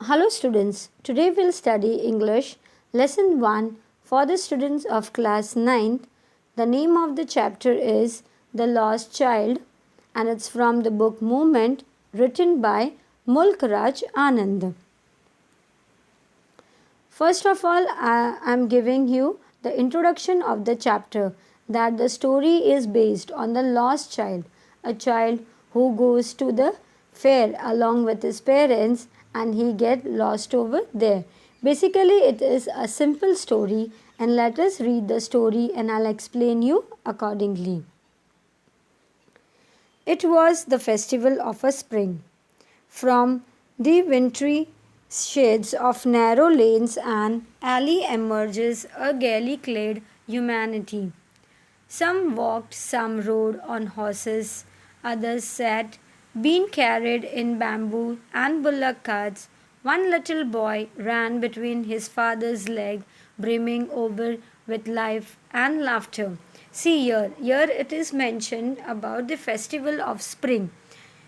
Hello students, today we'll study English lesson 1 for the students of class 9th. The name of the chapter is The Lost Child and it's from the book Movement written by Mulk Raj Anand. First of all, I am giving you the introduction of the chapter that the story is based on the lost child, a child who goes to the fair along with his parents and he get lost over there. Basically, it is a simple story and let us read the story and I'll explain you accordingly. It was the festival of a spring. From the wintry shades of narrow lanes and alley emerges a gaily clad humanity. Some walked, some rode on horses, others sat, being carried in bamboo and bullock carts. One little boy ran between his father's leg, brimming over with life and laughter. See here it is mentioned about the festival of spring.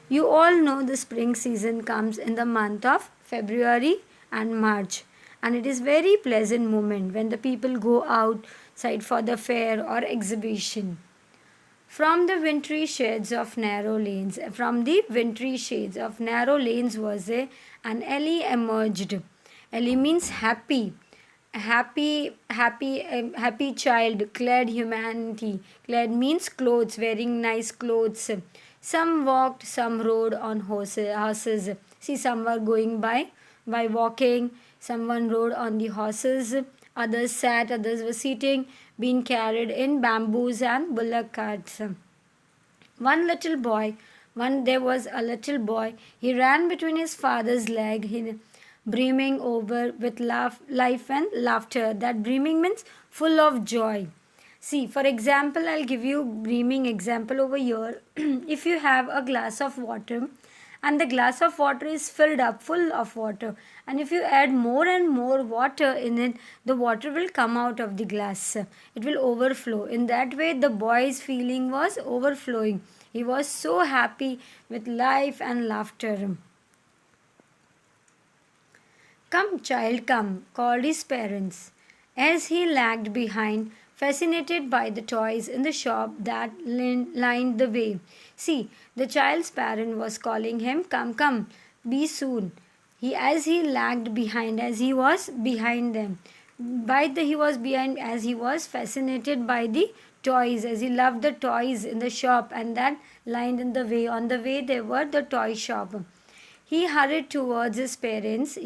You all know the spring season comes in the month of February and March, and it is very pleasant moment when the people go outside for the fair or exhibition. From the wintry shades of narrow lanes was an alley emerged. Alley means happy, happy child, clad humanity. Clad means clothes, wearing nice clothes. Some walked, some rode on horses. See, some were going by walking, someone rode on the horses, others sat, others were sitting, being carried in bamboos and bullock carts. One little boy, one there was a little boy, he ran between his father's leg, brimming over with life and laughter. That brimming means full of joy. See, for example, I'll give you brimming example over here. If you have a glass of water and the glass of water is filled up full of water, and if you add more and more water in it, the water will come out of the glass. It will overflow. In that way, the boy's feeling was overflowing. He was so happy with life and laughter. Come, child, come, called his parents, as he lagged behind, fascinated by the toys in the shop that lined the way. See, the child's parent was calling him, come, come, be soon. As he lagged behind, as he was behind them. He was behind as he was fascinated by the toys, as he loved the toys in the shop and that lined in the way. On the way, there were the toy shop. He hurried towards his parents.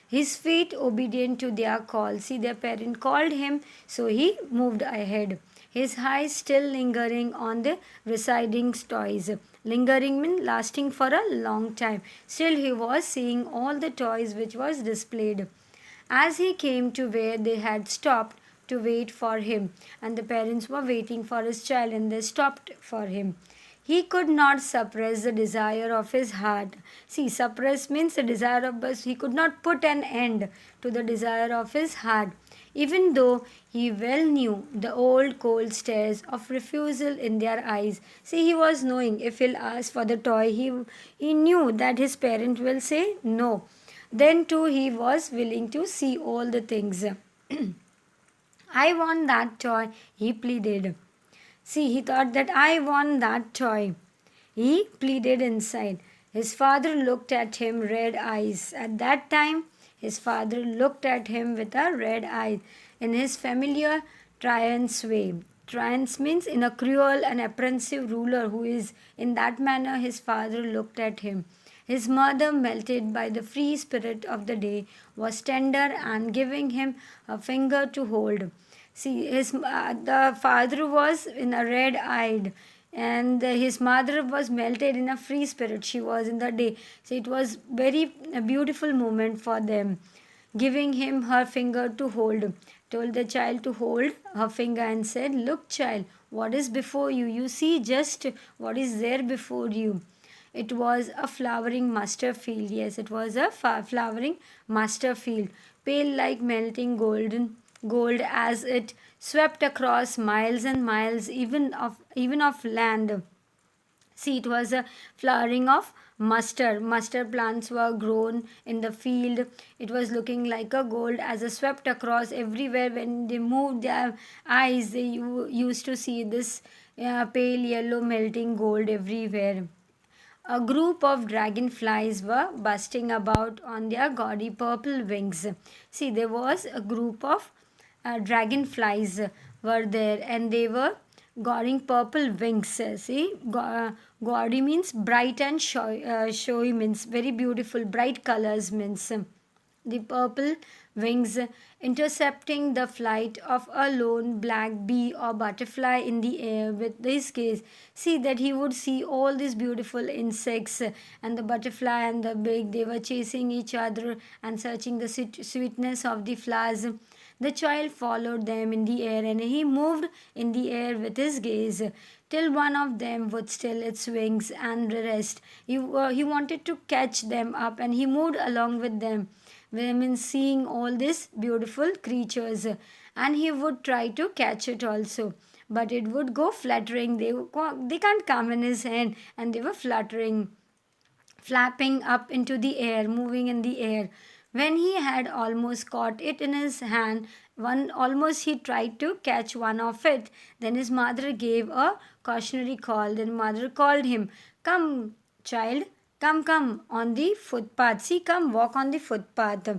His feet obedient to their call. See, their parent called him, so he moved ahead. His eyes still lingering on the receding toys. Lingering means lasting for a long time. Still, he was seeing all the toys which was displayed. As he came to where they had stopped to wait for him, and the parents were waiting for his child, and they stopped for him. He could not suppress the desire of his heart. See, suppress means the desire of us. He could not put an end to the desire of his heart, even though he well knew the old cold stares of refusal in their eyes. See, he was knowing if he'll ask for the toy, he knew that his parent will say no. Then too he was willing to see all the things. I want that toy, he pleaded. See, he thought that I want that toy. He pleaded inside. His father looked at him red eyes. At that time, his father looked at him with a red eye in his familiar Triance way. Triance means in a cruel and apprehensive ruler who is in that manner his father looked at him. His mother, melted by the free spirit of the day, was tender and giving him a finger to hold. See, the father was in a red-eyed, and his mother was melted in a free spirit. She was in the day. So it was very a beautiful moment for them. Giving him her finger to hold, told the child to hold her finger and said, "Look, child, what is before you? You see just what is there before you." It was a flowering mustard field. Yes, it was a flowering mustard field, pale like melting gold as it swept across miles and miles even of land. See, it was a flowering of Mustard plants were grown in the field. It was looking like a gold as it swept across everywhere. When they moved their eyes, they used to see this pale yellow melting gold everywhere. A group of dragonflies were busting about on their gaudy purple wings. See, there was a group of dragonflies were there, and they were guarding purple wings. See, gaudy means bright and showy means very beautiful. Bright colors means the purple wings intercepting the flight of a lone black bee or butterfly in the air. With this case, see that he would see all these beautiful insects and the butterfly and the bee, they were chasing each other and searching the sweetness of the flowers. The child followed them in the air, and he moved in the air with his gaze till one of them would still its wings and rest. He wanted to catch them up, and he moved along with them. Women seeing all these beautiful creatures, and he would try to catch it also, but it would go fluttering. They can't come in his hand, and they were fluttering, flapping up into the air, moving in the air. When he had almost caught it in his hand, one almost he tried to catch one of it. Then his mother gave a cautionary call. Then mother called him, "Come, child, come on the footpath. See, come walk on the footpath."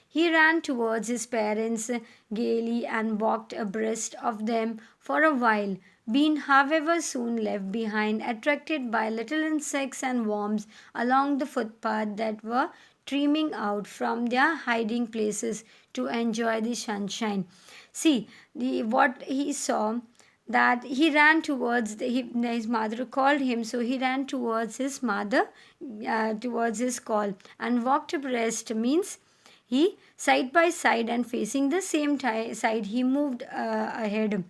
He ran towards his parents gaily and walked abreast of them for a while, being, however, soon left behind, attracted by little insects and worms along the footpath that were streaming out from their hiding places to enjoy the sunshine. See, what he saw, that he ran towards his mother called him, so he ran towards his mother, towards his call, and walked abreast means he side by side and facing the same side he moved ahead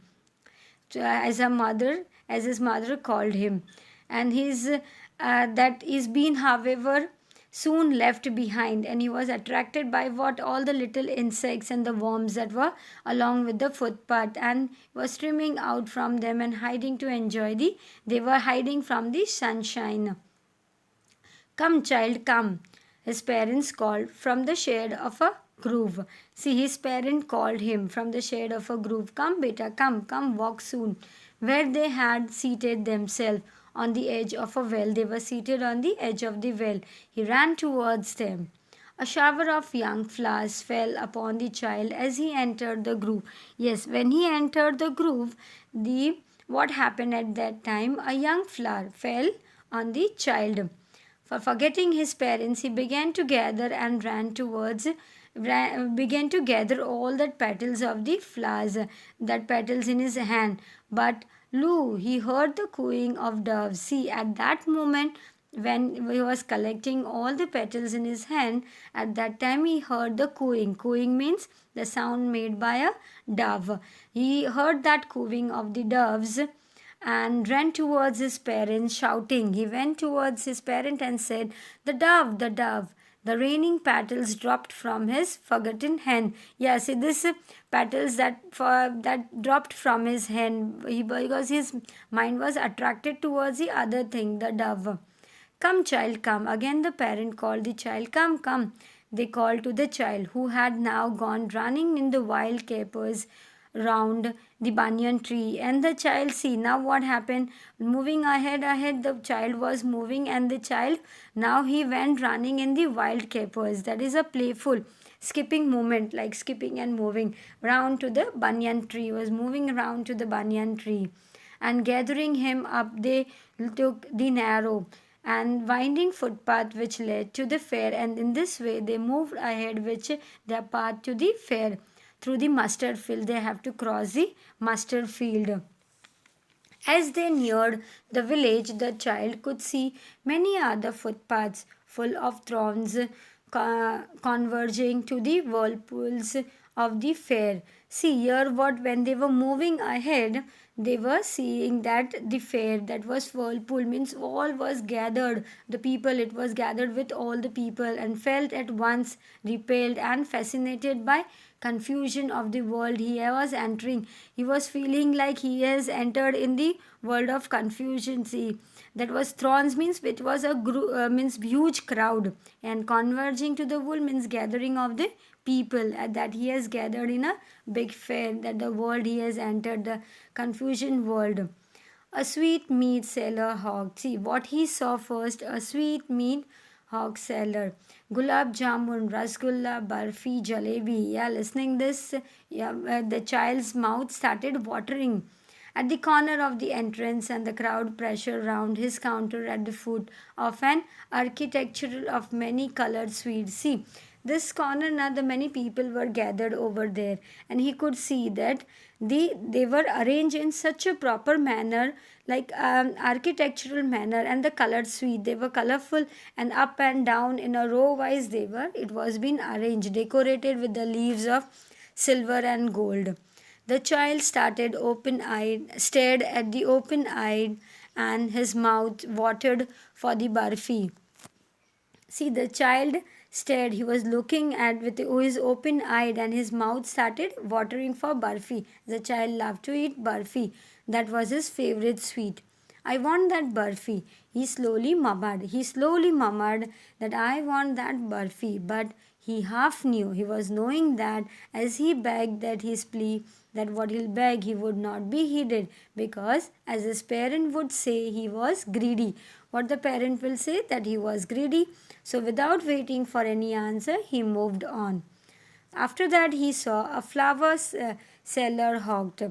as his mother called him, and his that is been, however, soon left behind, and he was attracted by what all the little insects and the worms that were along with the footpath, and was streaming out from them and hiding to enjoy the they were hiding from the sunshine. "Come, child, come," his parents called from the shade of a grove. See, his parent called him from the shade of a grove. "Come, beta, come, walk soon." Where they had seated themselves on the edge of a well, they were seated on the edge of the well. He ran towards them. A shower of young flowers fell upon the child as he entered the grove. Yes, when he entered the grove, the what happened at that time? A young flower fell on the child. For forgetting his parents, he began to gather and began to gather all the petals of the flowers, that petals in his hand. But lo, he heard the cooing of doves. See, at that moment, when he was collecting all the petals in his hand, at that time he heard the cooing. Cooing means the sound made by a dove. He heard that cooing of the doves and ran towards his parents, shouting. He went towards his parent and said, "The dove, the dove." The raining petals dropped from his forgotten hand. Yeah, see this petals that dropped from his hand, because his mind was attracted towards the other thing, the dove. "Come, child, come." Again the parent called the child. "Come." They called to the child, who had now gone running in the wild capers round the banyan tree. And the child, see now what happened, moving ahead the child was moving, and the child now he went running in the wild capers. That is a playful skipping movement, like skipping and moving round to the banyan tree, was moving around to the banyan tree, and gathering him up, they took the narrow and winding footpath which led to the fair, and in this way they moved ahead, which their path to the fair. Through the mustard field, they have to cross the mustard field. As they neared the village, the child could see many other footpaths full of thorns converging to the whirlpools of the fair. See here what, when they were moving ahead, they were seeing that the fair, that was whirlpool means all was gathered. The people, it was gathered with all the people, and felt at once repelled and fascinated by confusion of the world he was entering. He was feeling like he has entered in the world of confusion. See, that was thrones means it was a means huge crowd, and converging to the world means gathering of the people, that he has gathered in a big fair, that the world he has entered, the confusion world. A sweet meat seller hawk. See what he saw first, a sweet meat hawk seller. Gulab jamun, rasgulla, barfi, jalebi. Yeah, listening this, yeah, the child's mouth started watering. At the corner of the entrance and the crowd pressure round his counter at the foot of an architecture of many colored sweets. See, this corner now the many people were gathered over there, and he could see that they were arranged in such a proper manner, like architectural manner, and the colored sweet, they were colorful, and up and down in a row wise they were, it was been arranged, decorated with the leaves of silver and gold. The child started open eyed, stared at the open eyed, and his mouth watered for the barfi. See, the child stared. He was looking at with his open eyed, and his mouth started watering for barfi. The child loved to eat barfi. That was his favorite sweet. I want that barfi. He slowly murmured. He slowly murmured that I want that barfi. But he half knew. He was knowing that as he begged that his plea, that what he'll beg he would not be heeded, because as his parent would say he was greedy. What the parent will say, that he was greedy. So without waiting for any answer, he moved on. After that, he saw a flower seller hawked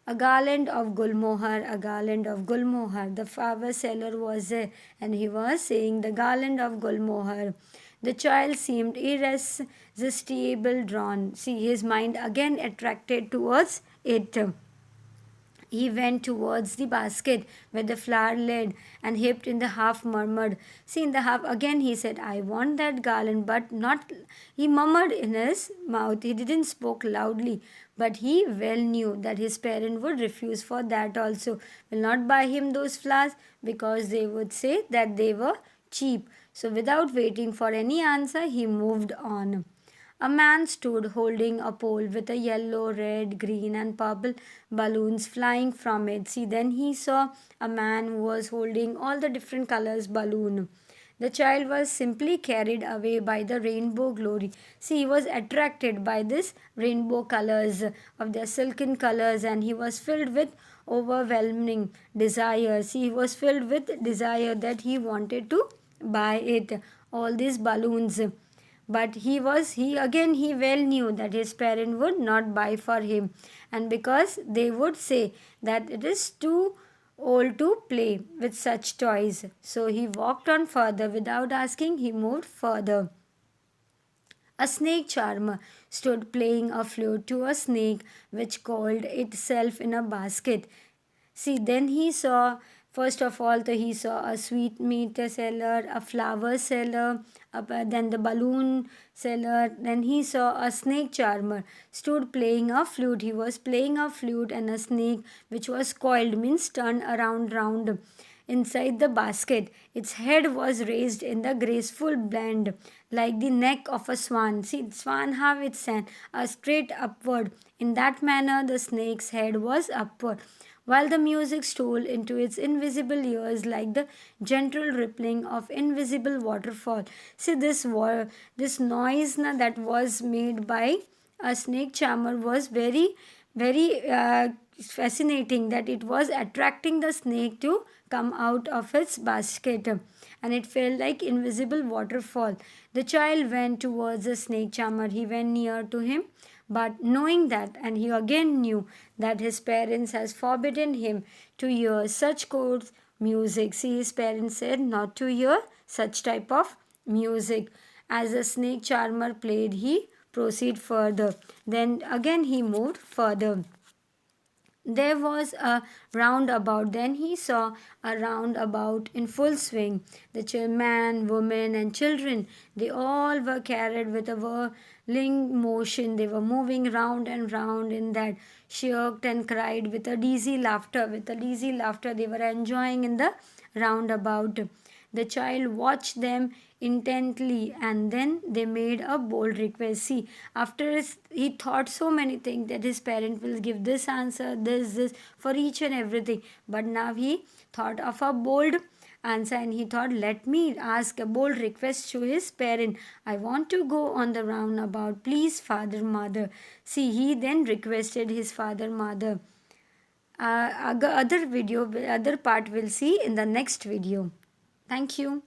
a garland of gulmohar, a garland of gulmohar. The flower seller was there, and he was saying the garland of gulmohar. The child seemed irresistible drawn. See, his mind again attracted towards it. He went towards the basket where the flower lay, and hipped in the half murmured. See, in the half again he said, I want that garland, but not. He murmured in his mouth. He didn't spoke loudly, but he well knew that his parent would refuse for that also. Will not buy him those flowers, because they would say that they were cheap. So without waiting for any answer, he moved on. A man stood holding a pole with a yellow, red, green, and purple balloons flying from it. See, then he saw a man who was holding all the different colors balloon. The child was simply carried away by the rainbow glory. See, he was attracted by this rainbow colors of their silken colors, and he was filled with overwhelming desire. See, he was filled with desire that he wanted to buy it, all these balloons. But he well knew that his parent would not buy for him, and because they would say that it is too old to play with such toys. So he walked on further. Without asking, he moved further. A snake charmer stood playing a flute to a snake which coiled itself in a basket. See, then he saw, first of all, he saw a sweet meat seller, a flower seller, then the balloon seller. Then he saw a snake charmer stood playing a flute. He was playing a flute, and a snake which was coiled means turned around round inside the basket. Its head was raised in the graceful bend like the neck of a swan. See, swan have its hand straight upward. In that manner, the snake's head was upward, while the music stole into its invisible ears like the gentle rippling of invisible waterfall. See, this noise that was made by a snake charmer was very fascinating, that it was attracting the snake to come out of its basket, and it felt like invisible waterfall. The child went towards the snake charmer. He went near to him, but knowing that, and he again knew that his parents has forbidden him to hear such coarse music. See, his parents said not to hear such type of music. As the snake charmer played, he proceed further. Then again he moved further. There was a roundabout. Then he saw a roundabout in full swing. The man, woman, and children, they all were carried with a whirling motion. They were moving round and round in that, shrieked and cried with a dizzy laughter. With a dizzy laughter, they were enjoying in the roundabout. The child watched them intently and then they made a bold request. See, he thought so many things that his parent will give this answer, this, for each and everything. But now he thought of a bold answer and he thought, let me ask a bold request to his parent. I want to go on the roundabout. Please, father, mother. See, he then requested his father, mother. Other part we'll see in the next video. Thank you.